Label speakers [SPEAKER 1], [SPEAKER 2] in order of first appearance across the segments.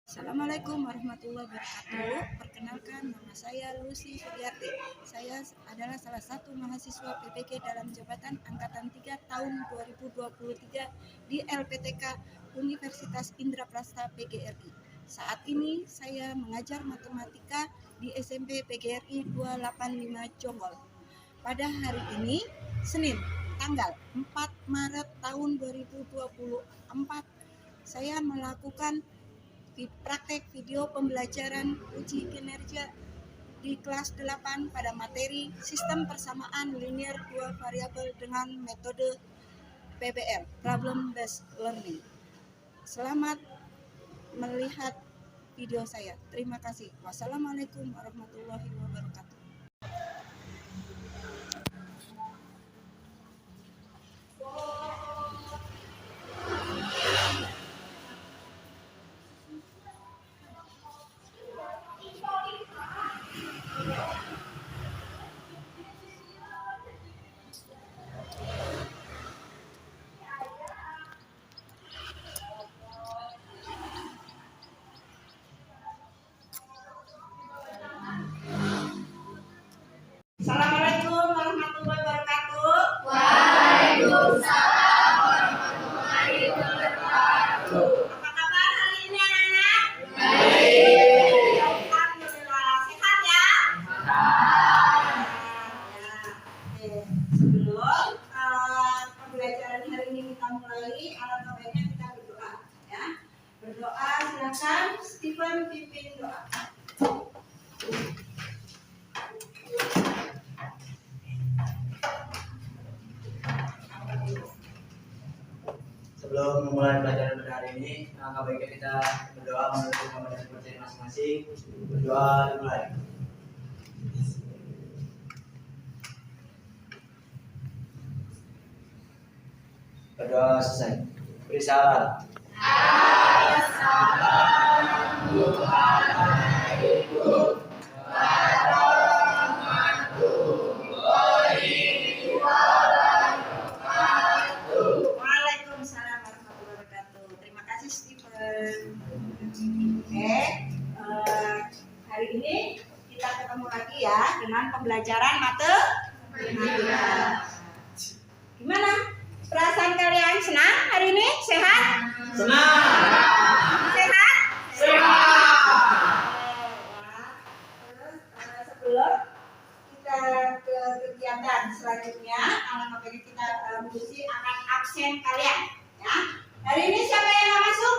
[SPEAKER 1] Assalamualaikum warahmatullahi wabarakatuh. Perkenalkan, nama saya Lucy Suryati. Saya adalah salah satu mahasiswa PPG dalam jabatan Angkatan 3 tahun 2023 di LPTK Universitas Indraprasta PGRI. Saat ini saya mengajar matematika di SMP PGRI 285 Jonggol. Pada hari ini, Senin, tanggal 4 Maret tahun 2024, saya melakukan praktek video pembelajaran uji kinerja di kelas 8 pada materi sistem persamaan linear dua variabel dengan metode PBL, Problem Based Learning. Selamat melihat video saya. Terima kasih. Wassalamualaikum warahmatullahi wabarakatuh. Assalamualaikum warahmatullahi wabarakatuh.
[SPEAKER 2] Waalaikumsalam warahmatullahi wabarakatuh.
[SPEAKER 1] Apa kabar hari ini anak-anak?
[SPEAKER 2] Baik.
[SPEAKER 1] Alhamdulillah. Sehat ya? Oke. Sebelum pembelajaran hari ini kita mulai, alangkah baiknya kita berdoa ya. Berdoa, silakan Stephen pimpin doa.
[SPEAKER 3] Sebelum memulai pelajaran pada hari ini, alangkah baiknya kita berdoa menutup nama dan percaya masing-masing. Berdoa dimulai. Berdoa selesai. Beri salam.
[SPEAKER 2] Assalamualaikum warahmatullahi wabarakatuh.
[SPEAKER 1] Waalaikumsalam warahmatullahi wabarakatuh. Terima kasih Stephen. Oke, hari ini kita ketemu lagi ya dengan pembelajaran matematika. Gimana? Perasaan kalian senang hari ini? Sehat?
[SPEAKER 3] Senang.
[SPEAKER 1] Sehat? Terus sebelum kita ke kegiatan selanjutnya, alangkah baiknya kita mengisi akan absen kalian. Ya. Hari ini siapa yang nggak masuk?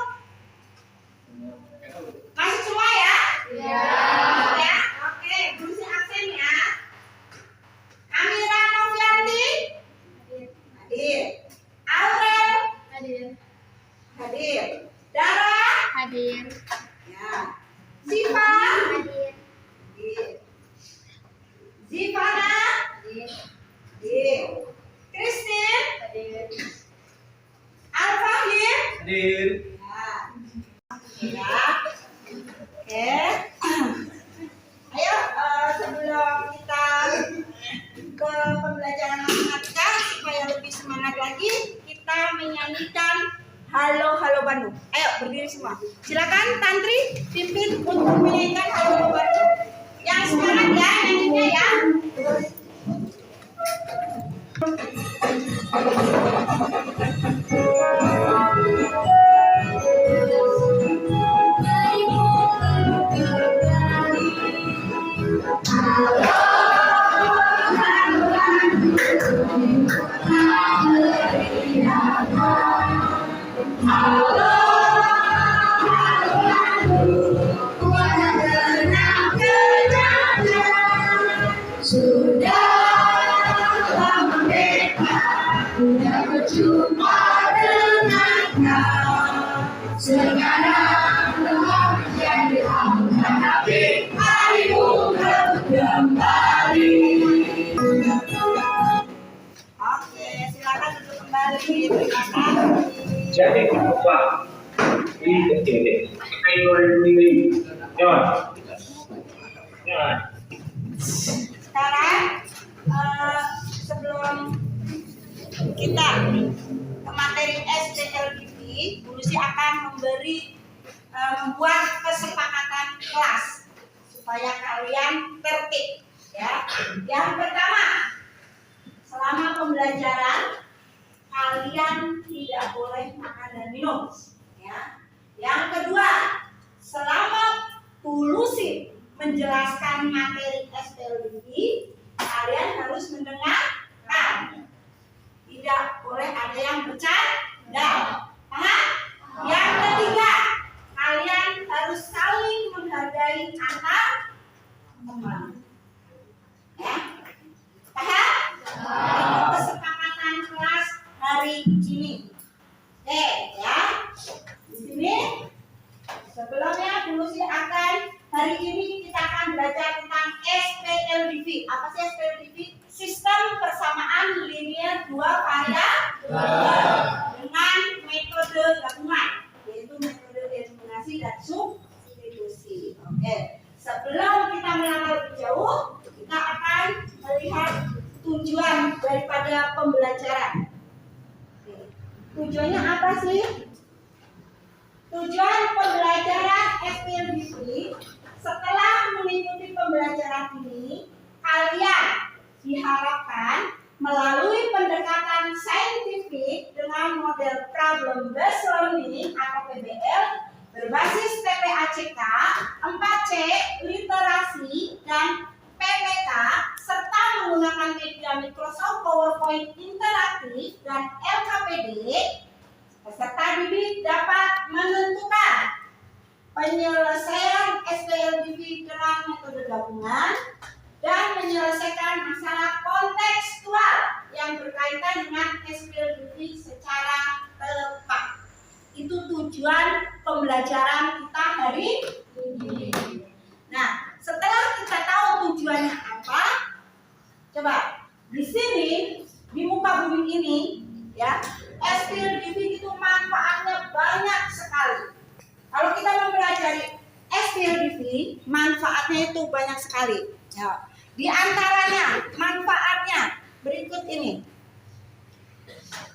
[SPEAKER 1] Masuk semua ya?
[SPEAKER 2] Ya.
[SPEAKER 1] Ya. Oke, mengisi absen ya. Amira Novianti? Hadir. Aurel? Hadir. Dara?
[SPEAKER 2] Hadir.
[SPEAKER 1] Ya. Siva?
[SPEAKER 2] Hadir.
[SPEAKER 1] Hadir. Zivana? Hadir. Christine?
[SPEAKER 2] Hadir.
[SPEAKER 1] Al-Fahim?
[SPEAKER 3] Hadir.
[SPEAKER 1] Ya. Oke. Ayo, sebelum kita ke pembelajaran matematika supaya lebih semangat lagi, kita menyanyikan Halo Halo Bandung. Ayo berdiri semua. Silakan Tantri pimpin untuk menyanyikan Halo Halo Bandung. Yang semangat ya nyanyinya ya.
[SPEAKER 2] Sekarang telah menjadi menghadapi harimu kembali.
[SPEAKER 1] Oke, silakan duduk kembali. Terima kasih.
[SPEAKER 4] Jadi apa? Ini kecil. Ayo ini. Jangan.
[SPEAKER 1] Sekarang sebelum kita ke materi STLGP, Bu Lucy akan membuat menjelaskan materi SPLDB, kalian harus mendengarkan. Tidak boleh ada yang bercanda. Paham? Yang ketiga, kalian harus saling menghargai antar teman. Ya? Paham? Itu kesepakatan kelas hari ini. Oke, ya. Di sini sebelumnya dulu sih hari ini kita akan belajar tentang SPLDB. Apa sih SPLDB? Sistem persamaan linear dua variabel dengan metode gabungan, yaitu metode eliminasi dan substitusi. Oke. Sebelum kita melangkah lebih jauh, kita akan melihat tujuan daripada pembelajaran. Tujuannya apa sih? Tujuan pembelajaran SPLDB, setelah mengikuti pembelajaran ini, kalian diharapkan melalui pendekatan saintifik dengan model problem based learning atau PBL berbasis TPACK, 4C, literasi, dan PPK, serta menggunakan media Microsoft PowerPoint interaktif dan LKPD, peserta didik dapat menentukan penyelesaian SPLDB dengan metode gabungan dan menyelesaikan masalah kontekstual yang berkaitan dengan SPLDB secara tepat. Itu tujuan pembelajaran kita hari ini. Nah, setelah kita tahu tujuannya apa, coba di sini di muka bumi ini, ya, SPLDB itu manfaatnya banyak sekali. Kalau kita mempelajari SPLDB, manfaatnya itu banyak sekali. Ya, di antaranya manfaatnya berikut ini.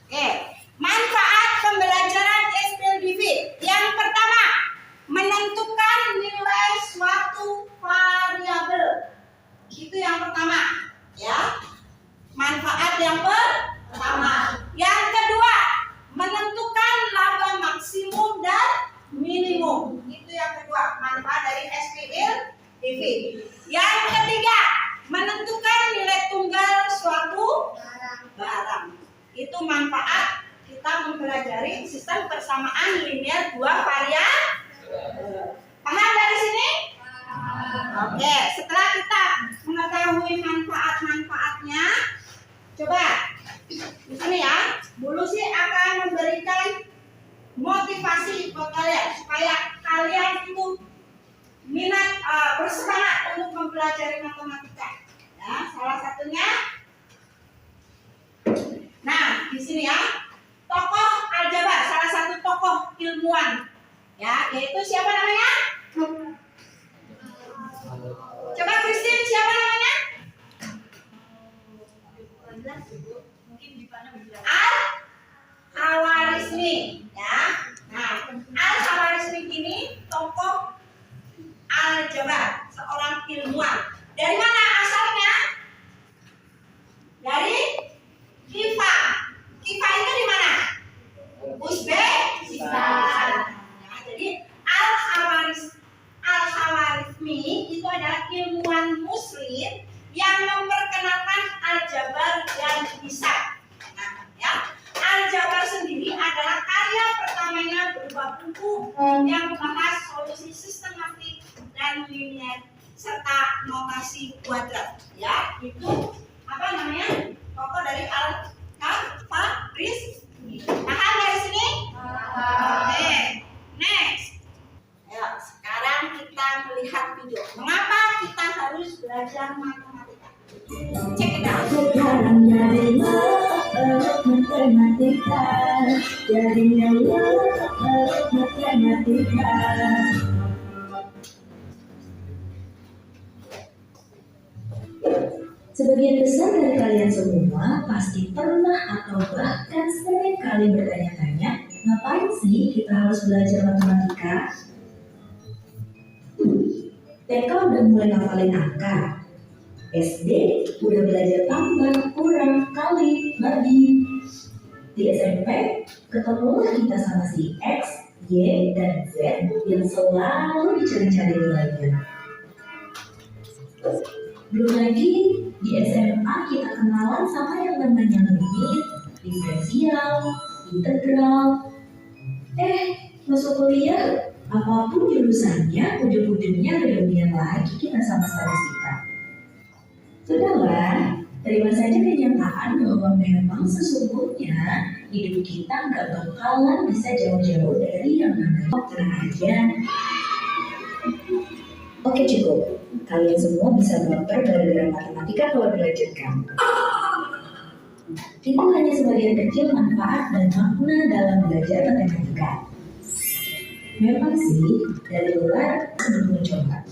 [SPEAKER 1] Oke, manfaat pembelajaran SPLDB. Yang pertama, menentukan nilai suatu variabel. Itu yang pertama, ya. Manfaat yang pertama. Yang kedua, menentukan laba maksimum dan minimum. Itu yang kedua, manfaat dari SPLDB. Yang ketiga, menentukan nilai tunggal suatu barang. Itu manfaat kita mempelajari sistem persamaan linear dua variabel. Paham dari sini? Oke, setelah kita mengetahui manfaat-manfaatnya, coba di sini ya, dulu sih akan memberikan motivasi buat kalian supaya kalian itu minat, bersemangat untuk mempelajari matematika. Ya, salah satunya, nah di sini ya, tokoh aljabar, salah satu tokoh ilmuwan, ya, yaitu siapa namanya? Coba Christine, siapa namanya? Al-Khawarizmi, ya. Nah, Al-Khawarizmi ini tokoh aljabar, seorang ilmuwan. Dari mana asalnya? Dari Kifa. Kifa itu di mana? Uzbekistan. Ya, jadi Al-Khawarizmi itu adalah ilmuwan muslim yang memperkenalkan aljabar dan hisab. Nah, ya, aljabar sendiri adalah karya pertamanya berupa buku yang membahas solusi sistematik dan linear serta notasi kuadrat. Ya, itu apa namanya? Tokoh dari Al-Khawarizmi. Paham dari sini? Oke, next. Ya, sekarang kita melihat video. Mengapa kita harus belajar matematika? Check it out.
[SPEAKER 2] Sekarang jadinya matematika, jadinya matematika. Sebagian besar dari kalian semua pasti pernah atau bahkan sering kali bertanya-tanya, ngapain sih kita harus belajar matematika? TK udah mulai ngafalin angka, SD udah belajar tambah, kurang, kali, bagi. Di SMP ketemulah kita sama si X, Y, dan Z yang selalu dicari-cari nilainya. Belum lagi di SMA kita kenalan sama yang namanya limit, diferensial, integral. Masuk kuliah, apapun jurusannya, ujung-ujungnya kemudian lagi kita sama statistika. Sudahlah, terima saja kenyataan bahwa memang sesungguhnya hidup kita nggak bakalan bisa jauh-jauh dari yang namanya tenang aja. Oke cukup, kalian semua bisa baper gara-gara matematika kalau dilanjutkan. Itu hanya sebagian kecil manfaat dan makna dalam belajar matematika. Memang sih, dari luar sebelum mencoba.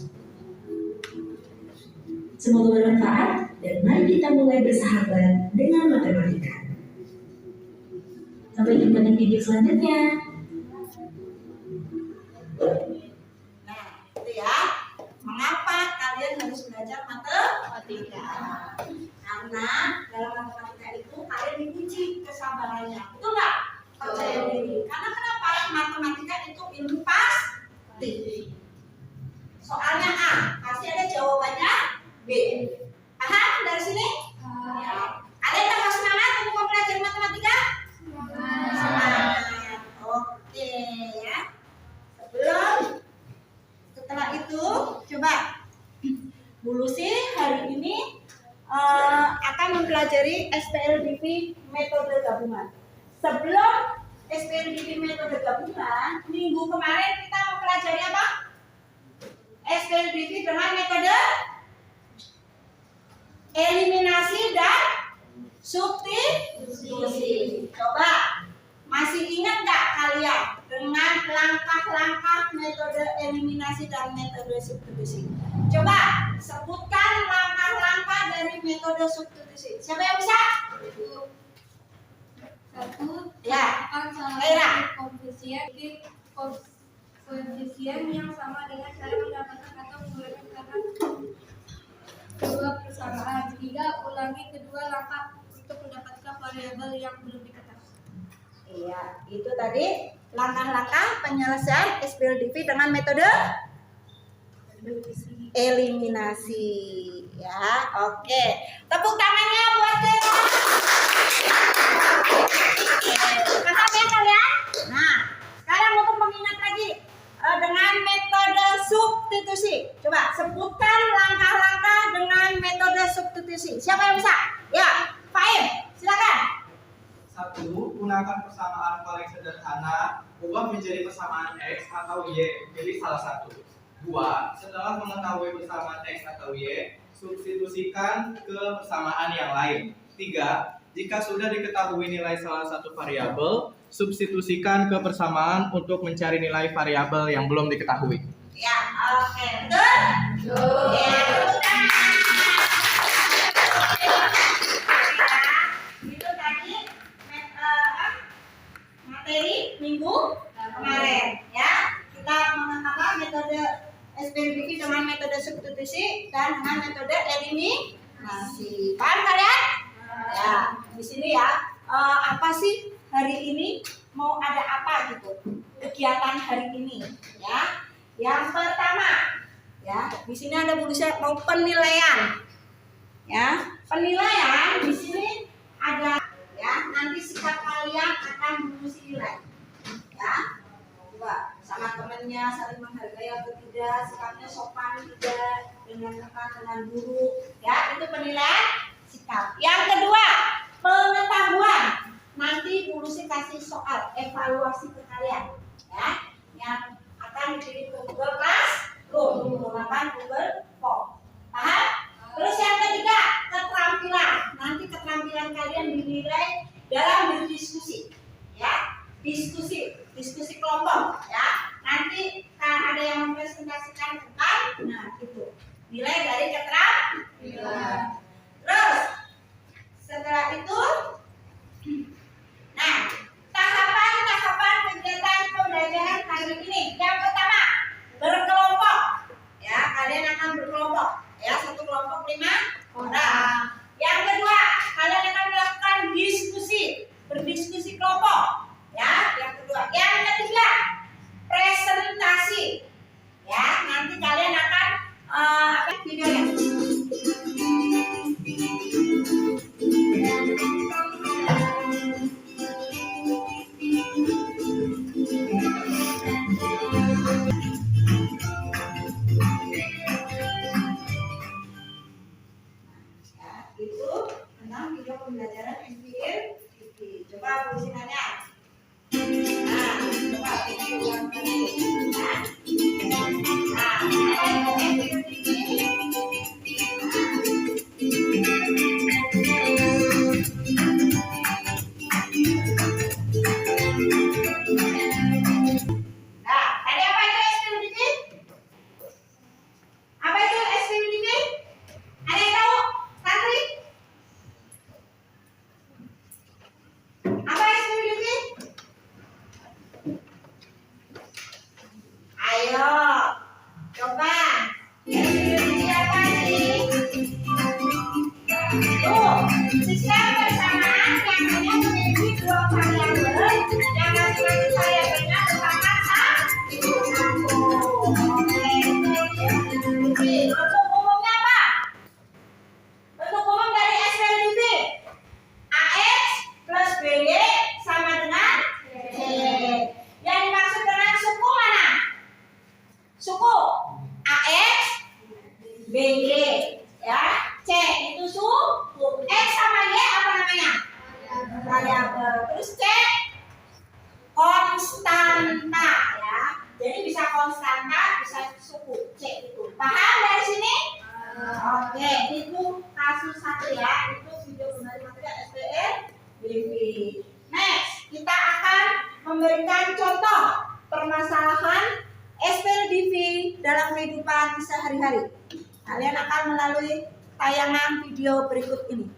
[SPEAKER 2] Semoga bermanfaat dan mari kita mulai bersahabat dengan matematika. Sampai jumpa di video selanjutnya.
[SPEAKER 1] Nah, itu ya. Mengapa kalian harus belajar matematika? Karena dalam matematika itu kalian diuji kesabarannya. Betul nggak? Percaya diri. Karena kenapa? Matematika itu ilmu pasti. Soalnya A, pasti ada jawabannya B. Paham dari sini? Ya. Kalian tambah semangat untuk mempelajari matematika? Semangat. Oke ya. Setelah itu coba Bu Lucy hari ini akan mempelajari SPLDV metode gabungan. Sebelum SPLDV metode gabungan, minggu kemarin kita mempelajari apa? SPLDV dengan metode eliminasi dan substitusi. Coba masih ingat nggak kalian dengan langkah-langkah metode eliminasi dan metode substitusi? Coba sebutkan langkah-langkah dari metode substitusi. Siapa yang bisa?
[SPEAKER 5] Satu,
[SPEAKER 1] Ya.
[SPEAKER 5] salah
[SPEAKER 1] Kaira.
[SPEAKER 5] satu koefisien yang sama dengan cara mendapatkan atau mengurangi karena kedua persamaan. Tiga, ulangi kedua langkah untuk mendapatkan variabel yang belum diketahui.
[SPEAKER 1] Iya, itu tadi langkah-langkah penyelesaian SPLDV dengan metode eliminasi. Ya, oke. Tepuk tangannya buat Kaira. Paham ya kalian? Nah, sekarang untuk mengingat lagi dengan metode substitusi. Coba sebutkan langkah-langkah dengan metode substitusi. Siapa yang bisa? Ya, Faim, silakan.
[SPEAKER 3] 1. Gunakan persamaan paling sederhana, ubah menjadi persamaan X atau Y, pilih salah satu. 2. Setelah mengetahui persamaan X atau Y, substitusikan ke persamaan yang lain. 3. Jika sudah diketahui nilai salah satu variabel, substitusikan ke persamaan untuk mencari nilai variabel yang belum diketahui.
[SPEAKER 1] Ya, oke. Betul? Ya, tepuk tangan. Itu tadi materi minggu kemarin ya. Kita mengapa metode SPLDV dengan metode substitusi dan dengan metode eliminasi. Paham kalian? Ya, di sini ya. Apa sih hari ini mau ada apa gitu? Kegiatan hari ini ya. Yang pertama ya, di sini ada Bu Lucy mau penilaian. Ya, penilaian di sini ada ya, nanti sikap kalian akan Bu Lucy nilai. Ya. Coba sama temennya saling menghargai atau tidak, sikapnya sopan tidak, dengan teman dengan guru. Ya, itu penilaian sikap. Yang kedua, pengetahuan. Nanti Bu Lucy kasih soal evaluasi ke kalian. Ya, yang akan dikirim ke Google Classroom menggunakan Google Form. Paham? Terus yang ketiga, keterampilan. Nanti keterampilan kalian dinilai dalam berdiskusi. Ya, diskusi kelompok. Ya, nanti ada yang mempresentasikan tentang, nah itu nilai dari keterampilan. Terus setelah itu, nah tahapan kegiatan pembelajaran hari ini. Yang pertama, berkelompok. Ya, kalian akan berkelompok. Ya, satu kelompok 5 orang. Yang kedua, kalian akan melakukan berdiskusi kelompok. Ya, yang kedua. Yang ketiga, presentasi. Ya, nanti kalian akan videonya. BG, ya. C itu suku. X sama Y apa namanya? Variabel. Terus C konstanta, ya. Jadi bisa konstanta, bisa suku. C itu. Paham dari sini? Oke, itu kasus 1 ya. Itu video mengenai materi SPL BV. Next, kita akan memberikan contoh permasalahan SPLDV dalam kehidupan sehari-hari. Kalian akan melalui tayangan video berikut ini,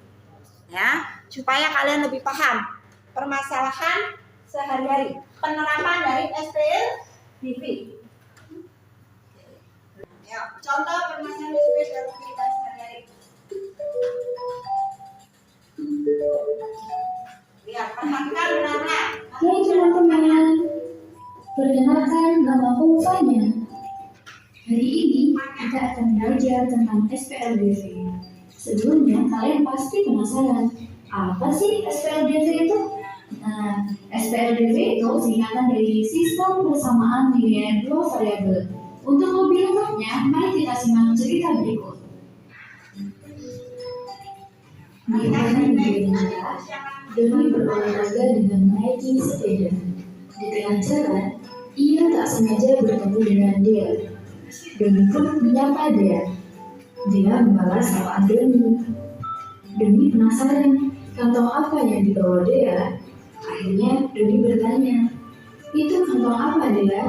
[SPEAKER 1] ya, supaya kalian lebih paham permasalahan sehari-hari, penerapan dari SPLDV. Ya, contoh permasalahan SPL dalam kehidupan sehari-hari. Lihat, perhatikan benar-benar.
[SPEAKER 6] Hai teman-teman, perkenalkan namaku Fanya. Hari ini kita akan belajar tentang SPLDV. Sebelumnya kalian pasti penasaran, apa sih SPLDV itu? Nah, SPLDV itu singkatan dari Sistem Persamaan Linear Dua Variabel. Untuk lebih lengkapnya, mari kita simak cerita berikut. Di hari berbeda, Doni berolahraga dengan menaiki sepeda. Di tengah jalan, ia tak sengaja bertemu dengan Dea. Doni pun menyapa Dea. Dea membalas sapaan Doni. Doni penasaran, kantong apa yang dibawa Dea? Akhirnya Doni bertanya, itu kantong apa Dea?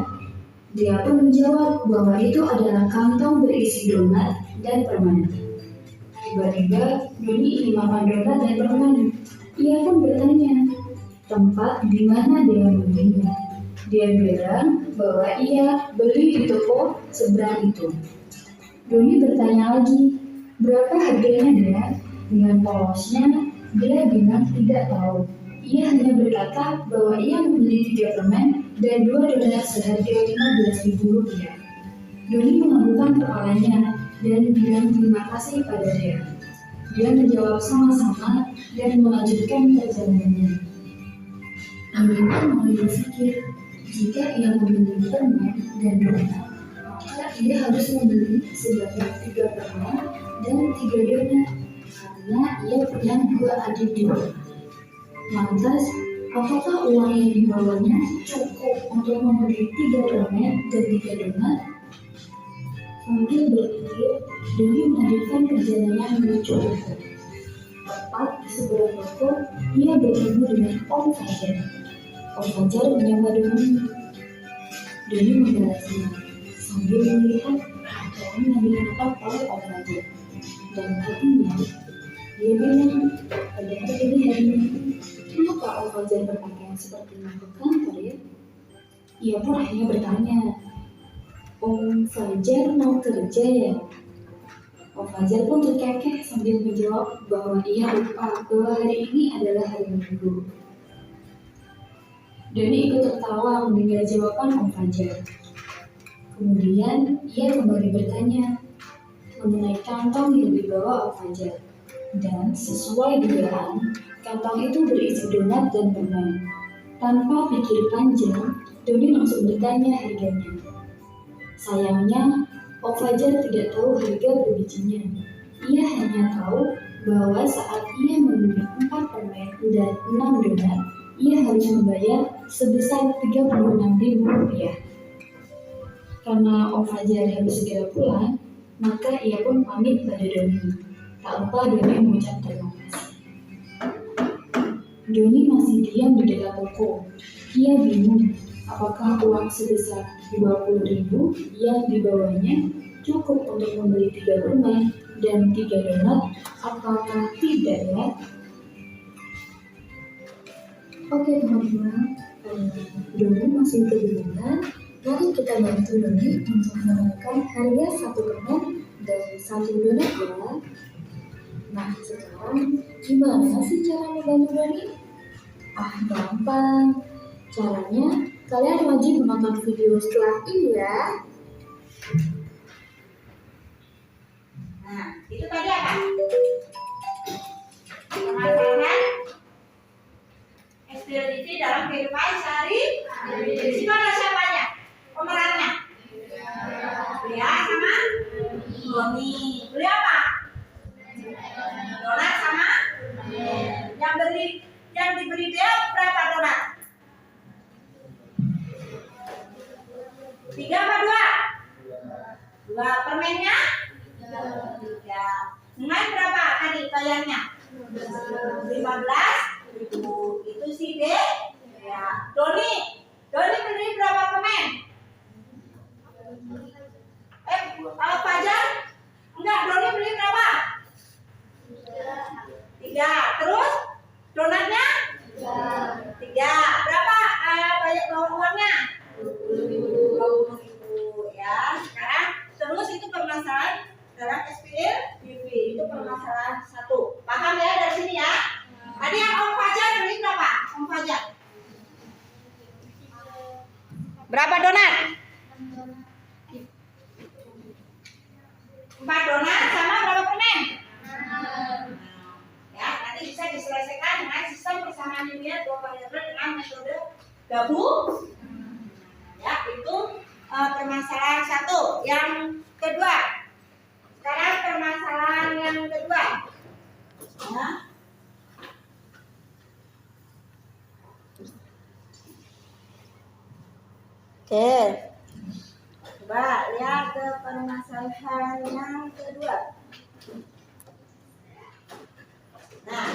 [SPEAKER 6] Dia pun menjawab bahwa itu adalah kantong berisi donat dan permen. Tiba-tiba Doni ingin makan donat dan permen. Ia pun bertanya, tempat di mana dia membelinya. Dia bilang bahwa ia beli di toko seberang itu. Doni bertanya lagi, berapa harganya Dea? Dengan polosnya, dia bilang tidak tahu. Ia hanya berkata bahwa ia membeli 3 permen dan 2 donat seharga Rp15.000. Doni menganggukkan kepalanya dan bilang terima kasih pada Dea. Dia menjawab sama-sama dan melanjutkan perjalanannya. Doni pun mulai berpikir, jika ia membeli permen dan donat, maka ia harus membeli sebanyak 3 permen dan 3 donat, karena ia punya 2 adik di rumah. Lantas, apakah uang yang dibawanya cukup untuk membeli 3 permen dan 3 donat? Sambil berpikir, Doni melanjutkan perjalanan menuju toko. Tepat di seberang toko, ia bertemu dengan Om Fajar. Om Fajar menyapa Doni. Doni membalasnya sambil melihat pakaian yang dikenakan oleh Om Fajar. Dan hatinya, dia bilang, pada hari ini, kenapa Om Fajar berpakaian seperti masuk kantor ya? Ia pun akhirnya bertanya, Om Fajar mau kerja ya? Om Fajar pun terkekeh sambil menjawab bahwa ia lupa bahwa hari ini adalah hari Minggu. Doni ikut tertawa mendengar jawaban Om Fajar. Kemudian ia kembali bertanya mengenai kantong yang dibawa Om Fajar. Dan sesuai dugaan, kantong itu berisi donat dan permen. Tanpa pikir panjang, Doni langsung bertanya harganya. Sayangnya, Om Fajar tidak tahu harga berbijinya. Ia hanya tahu bahwa saat ia membeli 4 permen dan 6 donat, ia harus membayar sebesar Rp36.000. Karena Om Fajar harus segera pulang, maka ia pun pamit pada Doni. Tak lupa Doni mengucap terima kasih. Doni masih diam di dekat toko. Ia bingung apakah uang sebesar Rp20.000 yang dibawanya cukup untuk membeli 3 permen dan 3 donat, apakah tidak ya? Oke teman-teman, Doni masih kebingungan. Mari kita bantu Doni untuk menemukan harga 1 permen dan 1 donat ya. Nah sekarang gimana sih cara membantu Doni? Gampang. Caranya, kalian wajib menonton video setelah ini ya.
[SPEAKER 1] Nah, itu tadi apa? Permasalahan SPLDV dalam kehidupan sehari-hari. Di mana siapanya? Pemerannya? Ya, sama? Doni. Beli apa? Donat sama? Yang diberi dia berapa donat? 3 apa 2? 2. Permennya? 3. Dengan berapa tadi bayarnya? 15.000. Itu si D. Ya. Doni beli berapa permen? Fajar? Enggak, Doni beli berapa? 3. Terus donatnya? 3. Berapa banyak uangnya? 20.000 ya. Sekarang terus itu permasalahan dalam SPL BV itu permasalahan 1. Paham ya dari sini ya? Tadi yang Om Fajar beli berapa? Om Fajar? Berapa donat? 4 donat sama berapa permen? Ya, nanti bisa diselesaikan dengan sistem persamaan linear 2 variabel dengan metode gabung. Ya, itu permasalahan 1. Yang kedua. Sekarang permasalahan yang kedua. Ya. Oke. Coba lihat ke permasalahan yang kedua. Nah,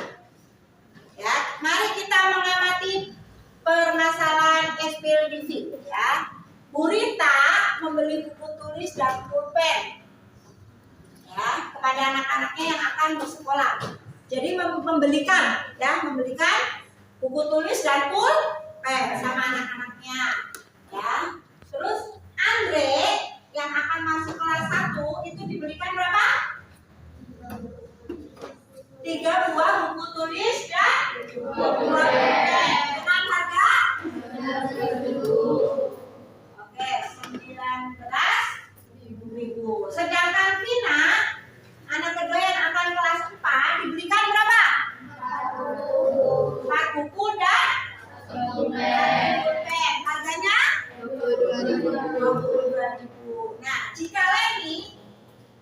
[SPEAKER 1] ya, mari kita mengamati permasalahan SPL BV ya. Bu Rita membeli buku tulis dan pulpen ya kepada anak-anaknya yang akan bersekolah. Jadi membelikan buku tulis dan pulpen sama anak-anaknya ya. Terus Andre yang akan masuk kelas 1 itu dibelikan berapa? 3 buah buku tulis dan 2 pulpen dengan harga 19.000. Sedangkan Vina anak kedua yang akan kelas 4 dibelikan berapa? 4 buku dan 1 pulpen. Harganya 22.000. Nah, jika Leni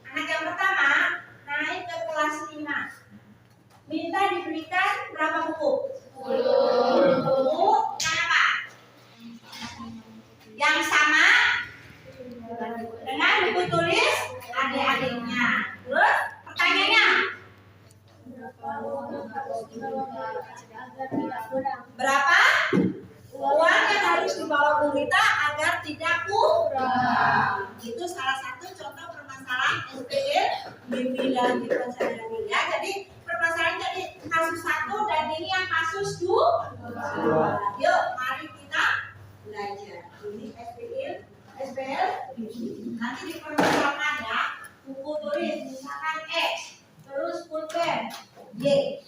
[SPEAKER 1] anak yang pertama naik ke kelas 5 minta dibelikan berapa buku? 10 buku. Kenapa? Yang sama dengan buku tulis adik-adiknya. Terus pertanyaannya berapa uang yang harus dibawa Bu Rita agar tidak kurang? Itu salah satu contoh permasalahan SPL BV dalam hitungan sehari-hari ya. Jadi permasalahan jadi kasus 1 dan ini yang kasus 2. Yuk mari kita belajar. Ini SPL BV. Nanti dipermasalahkan ya. Buku tulis misalkan X, terus pulpen Y.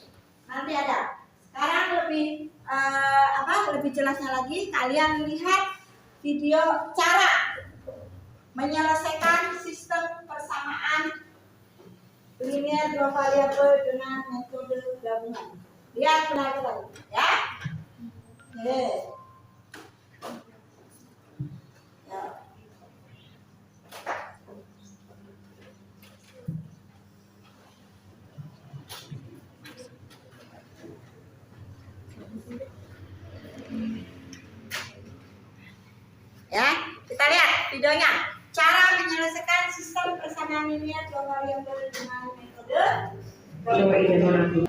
[SPEAKER 1] Nanti ada. Sekarang lebih jelasnya lagi, kalian lihat video cara menyelesaikan sistem persamaan linear 2 variabel dengan metode gabungan. Lihat benar-benar ya. Oke. Ya. Ya, kita lihat videonya. Cara menyelesaikan sistem persamaan linear 2 variabel dengan metode gabungan.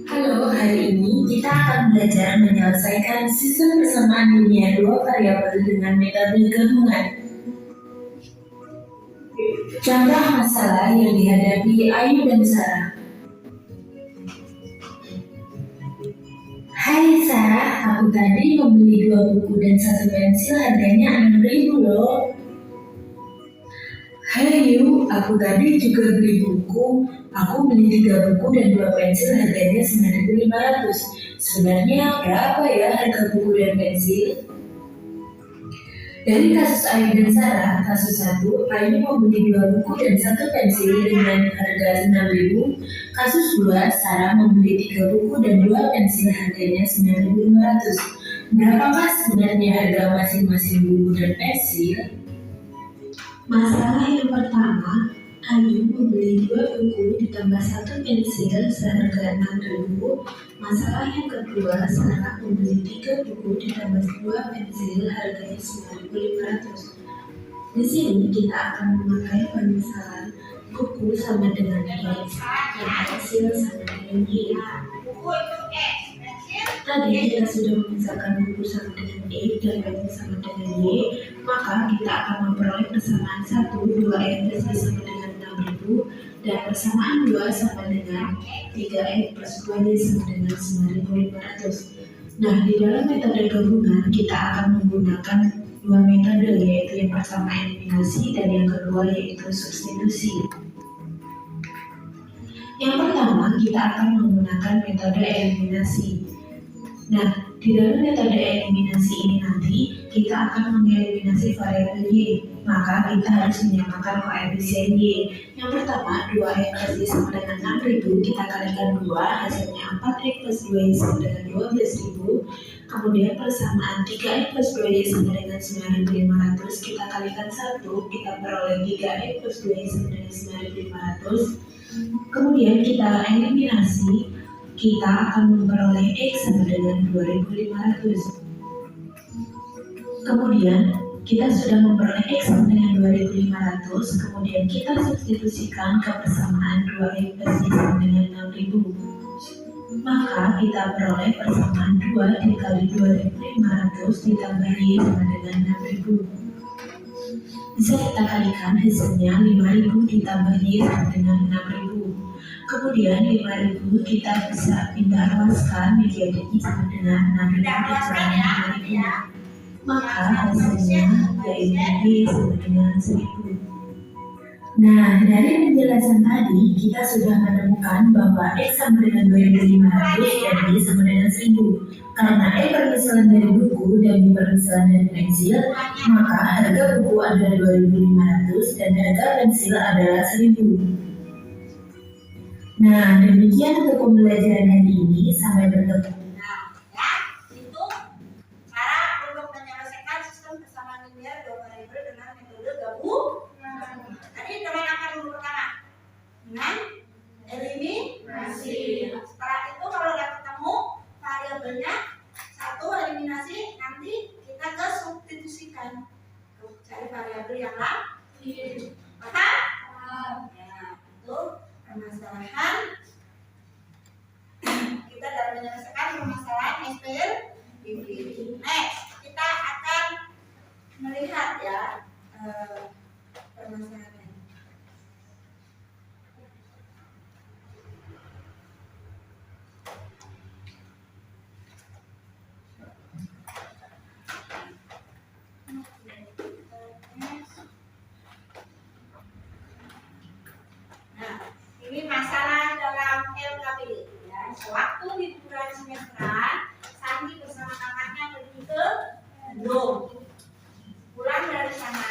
[SPEAKER 2] Halo, hari ini kita akan belajar menyelesaikan sistem persamaan linear 2 variabel dengan metode gabungan. Contoh masalah yang dihadapi Ayu dan Sarah. Hai Sarah, aku tadi membeli 2 buku dan 1 pensil harganya 6.000 loh. Hai Yu, aku tadi juga beli buku. Aku beli 3 buku dan 2 pensil harganya 9.500. Sebenarnya berapa ya harga buku dan pensil? Dari kasus Ayu dan Sarah, kasus 1, Ayu membeli 2 buku dan 1 pensil dengan harga 6.000. Kasus 2, Sarah membeli 3 buku dan 2 pensil harganya 9.500. Berapakah sebenarnya harga masing-masing buku dan pensil?
[SPEAKER 7] Masalah yang pertama,
[SPEAKER 2] Ayu membeli 2 buku ditambah 1 pensil seharga 6.000. Masalah yang kedua, Sarah membeli 3 buku ditambah 2 pensil harganya 9.500. Di sini kita akan memakai permisalan buku sama dengan X dan pensil sama dengan Y. Tadi kita sudah memisahkan buku sama dengan X dan pensil sama dengan Y, maka kita akan memperoleh persamaan 1, 2X plus Y sama dengan 6.000 dan persamaan 2 sama dengan 3X plus 2Y sama dengan 9.500. Nah, di dalam metode gabungan kita akan menggunakan 2 metode, yaitu yang pertama eliminasi dan yang kedua yaitu substitusi. Yang pertama kita akan menggunakan metode eliminasi. Nah, di dalam metode eliminasi ini nanti kita akan mengeliminasi variabel Y, maka kita harus menyamakan koefisien Y. Yang pertama 2X plus Y sama dengan 6.000, kita kalikan 2, hasilnya 4X plus 2Y sama dengan 12.000. Kemudian persamaan 3X plus 2Y sama dengan 9.500, kita kalikan 1, kita peroleh 3X plus 2Y sama dengan 9.500. Kemudian kita eliminasi, kita akan memperoleh X sama dengan 2.500. Kemudian kita sudah memperoleh X sama dengan 2.500, kemudian kita substitusikan ke persamaan 2X plus Y sama dengan 6.000. Maka kita peroleh persamaan 2 dikali 2.500 ditambah Y sama dengan 6.000. Bisa kita kalikan, hasilnya 5.000 ditambah Y sama dengan 6.000. Kemudian 5.000 kita bisa pindah luaskan menjadi Y sama dengan 6.000 dikurangi 5.000. Maka hasilnya yaitu Y sama dengan 1.000. Nah, dari penjelasan tadi kita sudah menemukan bahwa X sama dengan 2.500 dan Y sama dengan 1.000. Karena X permisalan dari buku dan Y permisalan dari pensil, maka harga buku adalah 2.500 dan harga pensil adalah 1.000. Nah, demikian untuk pembelajaran hari ini. Sampai bertemu.
[SPEAKER 1] Nah, ya, itu cara untuk menyelesaikan sistem persamaan linear dua variabel dengan metode gabungan. Tadi dengan apa dulu pertama? Dengan eliminasi. Setelah itu kalau udah ketemu variabelnya satu eliminasi, nanti kita ke substitusikan. Cari variabel yang lain. Paham? Ya, itu permasalahan kita dalam menyelesaikan permasalahan SPL. Next, kita akan melihat ya permasalahan. Ini masalah dalam LKPD ya. Sewaktu liburan semesteran, Sandi bersama kakaknya pergi ke Bandung. Pulang dari sana,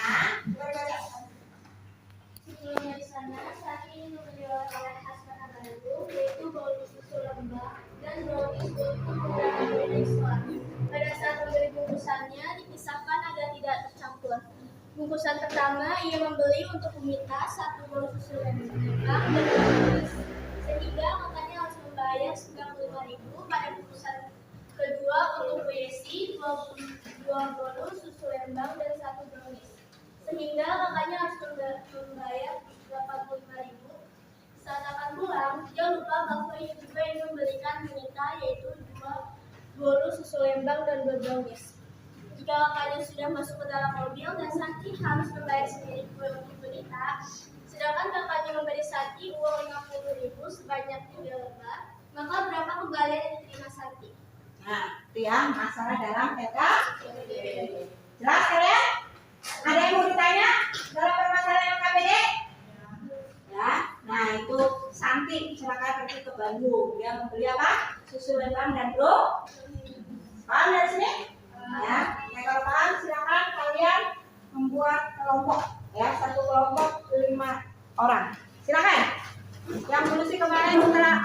[SPEAKER 5] Sebelum dari sana, Sandi membeli oleh-oleh khas kota Bandung, yaitu bolu susu lembah dan brownies untuk beberapa dari sekolah. Pada saat membeli bungkusannya, dipisahkan agar tidak tercampur. Bungkusan pertama ia membeli untuk Umita 1 bolu susu lembah dan brownies, sehingga makanya harus membayar 95.000. Pada bungkusan kedua untuk Besi 2 bolu susu lembang dan 1 brownies, sehingga makanya harus membayar 85.000. Saat akan pulang, dia lupa bahwa ia juga yang membelikan Umita, yaitu 2 bolu susu lembang dan 2 brownies. Jika kakaknya sudah masuk ke dalam mobil dan Santi harus membayar sendiri kue untuk Bonita, sedangkan kakaknya memberi Santi uang 50.000 sebanyak 3 lembar, maka berapa kembalian yang diterima Santi?
[SPEAKER 1] nah, itu ya masalah dalam LKPD. Jelas kalian? Ada yang mau ditanya dalam permasalahan LKPD? Ya, nah itu Santi silakan pergi ke Bandung. Dia membeli apa? Susu lembang dan bro. Paham dari sini? Ya, nah kalau paham silakan kalian membuat kelompok ya, satu kelompok 5 orang. Silakan. Yang Bulusi kemarin setelah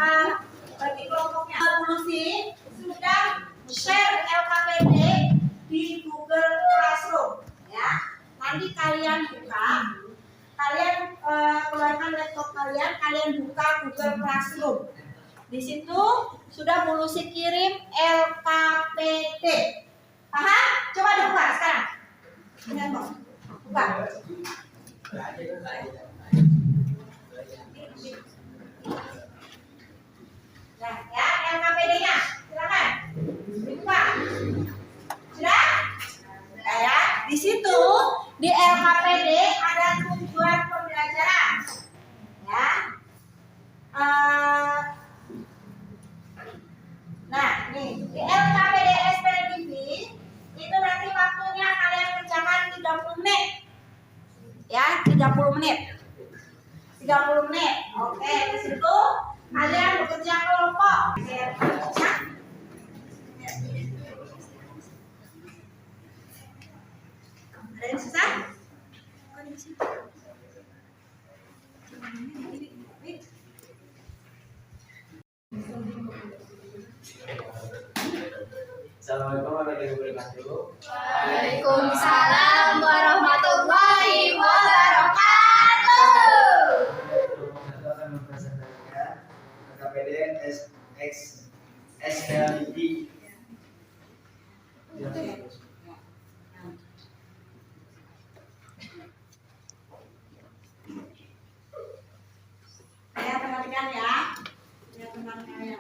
[SPEAKER 1] bagi kelompoknya, Bulusi sudah share LKPD di Google Classroom ya. Nanti kalian buka, kalian keluarkan kalian buka Google Classroom. Di situ sudah Bu Lucy kirim LKPD. Paham? Coba dibuka sekarang. Lihat kok. Buka. Nah, ya LKPD-nya. Silakan. Dibuka. Sudah? Nah, ya, di situ di LKPD ada tujuan pembelajaran. Ya. Nah, nih di LKPD SPLTV itu nanti waktunya kalian kerjakan 30 menit. Ya, 30 menit. 30 menit. Oke, di situ kalian bekerja kelompok. Ada yang susah?
[SPEAKER 3] Assalamualaikum warahmatullahi wabarakatuh.
[SPEAKER 5] Waalaikumsalam warahmatullahi wabarakatuh.
[SPEAKER 3] Saya akan mempresentasikan LKPD SPLTV.
[SPEAKER 1] Saya perhatikan ya. Ya, perhatikan ya.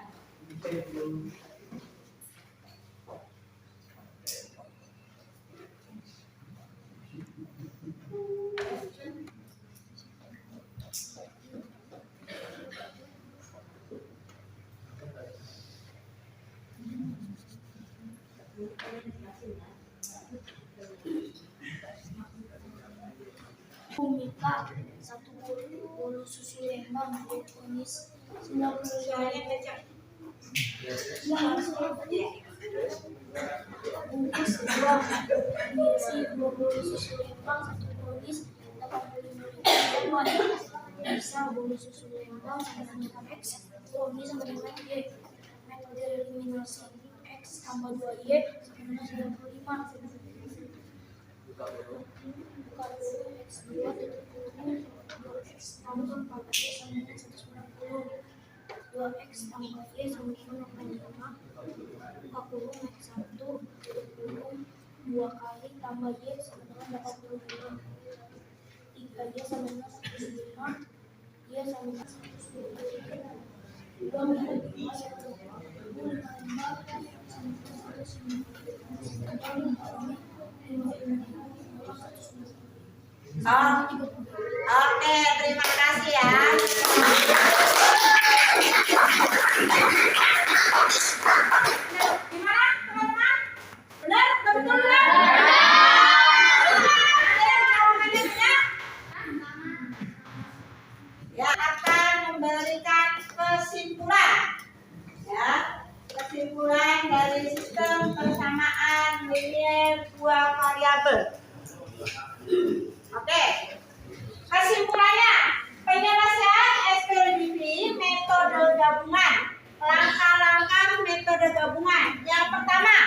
[SPEAKER 5] Komika 1 bolu susu Lembang Fonis 90 bungkus 2 berisi 2 bolu susu Lembang 1 fonis 85.000 bisa bolu susu Lembang sama dengan X fonis sama dengan Y. Metode eliminasi X tambah 2Y sama dengan 95. Buka dulu X2 2X tambah 4Y sama dengan 190 2X tambah Y sama dengan 65 buka kurung X1 kurung 2 kali tambah Y sama dengan 85 3Y sama dengan 105 Y sama dengan 123 2 kali 5 sama dengan 55
[SPEAKER 1] Oke, terima kasih ya. Gimana teman-teman? Benar? Betul benar? Jawabannya benar? Ya, akan memberikan kesimpulan. Ya, kesimpulan dari sistem persamaan linear dua variabel. Oke, kesimpulannya penyelesaian SPLTV metode gabungan. Langkah-langkah metode gabungan. Yang pertama,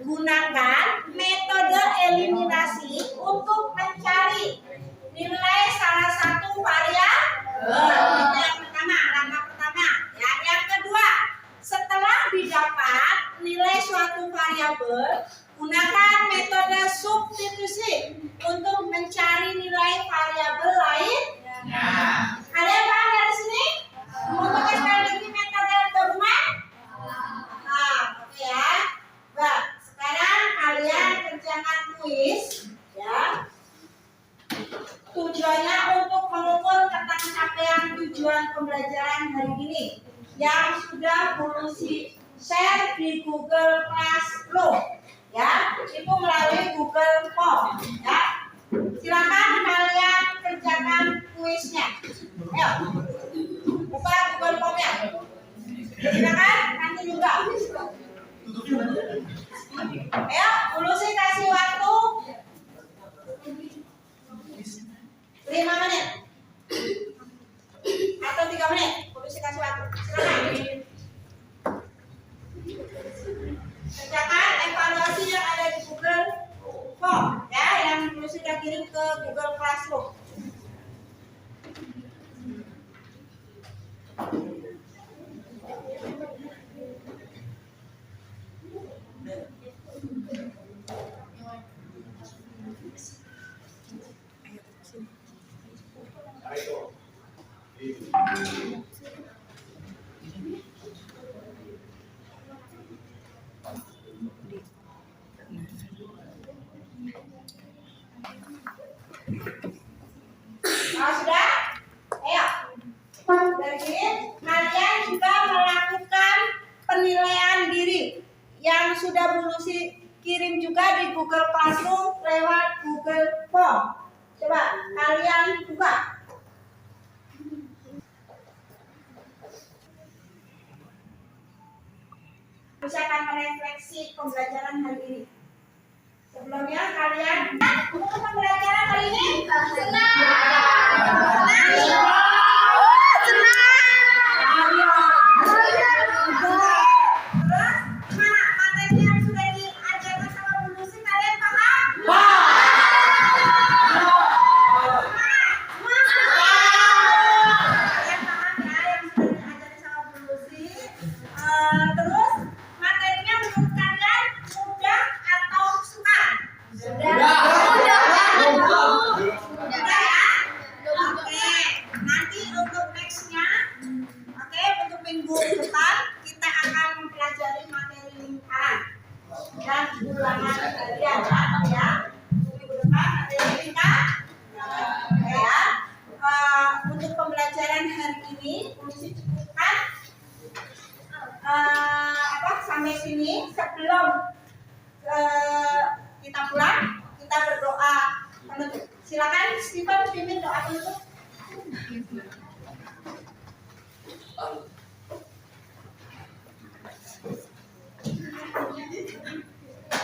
[SPEAKER 1] gunakan metode eliminasi untuk mencari nilai salah satu variabel. Itu yang pertama, langkah pertama. Ya, yang kedua, setelah didapat nilai suatu variabel, gunakan metode substitusi untuk mencari nilai variabel lain. Kalian paham dari sini? Untuk SPLTV metode gabungan? Nah, oke ya. Nah, sekarang kalian kerjakan kuis, ya. Tujuannya untuk mengukur ketercapaian tujuan pembelajaran hari ini yang sudah Bu Lucy share di Google Classroom. Ya, itu melalui Google Form. Ya, silakan kalian kerjakan kuisnya. Ayo, buka Google Form-nya. Silakan, nanti juga. Ayo, Bu Lucy kasih waktu 5 menit atau 3 menit. Bu Lucy kasih waktu. Silakan. Kerjakan evaluasi yang ada di Google Form, ya, yang sudah kirim ke Google Classroom. Sudah? Ayo. Dari sini kalian juga melakukan penilaian diri yang sudah Bu Lucy kirim juga di Google Classroom lewat Google Form. Coba kalian buka. Misalkan merefleksi pembelajaran hari ini. Sebelumnya kalian untuk pembelajaran hari ini senang. Untuk pembelajaran hari ini, Lucy cukupkan sampai sini. Sebelum kita pulang, kita berdoa penutup. Silakan Stephen pimpin doa penutup.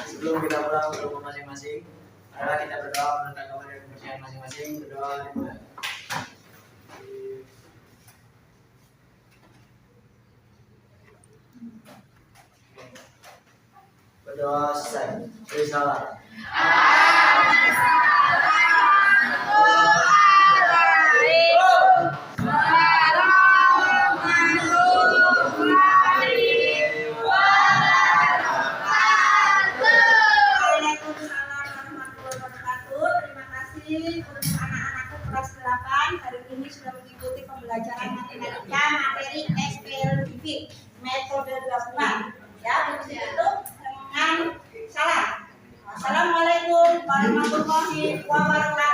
[SPEAKER 7] Sebelum kita pulang ke rumah masing-masing, adalah kita berdoa menentang kepada kebersihan masing-masing. Berdoa dimulai. Berdoa selesai. Beri salam.
[SPEAKER 1] Untuk anak-anakku kelas 8 hari ini sudah mengikuti pembelajaran matematika materi SPLDV metode gabungan. Ya, begitu dengan salam. Assalamualaikum warahmatullahi wabarakatuh.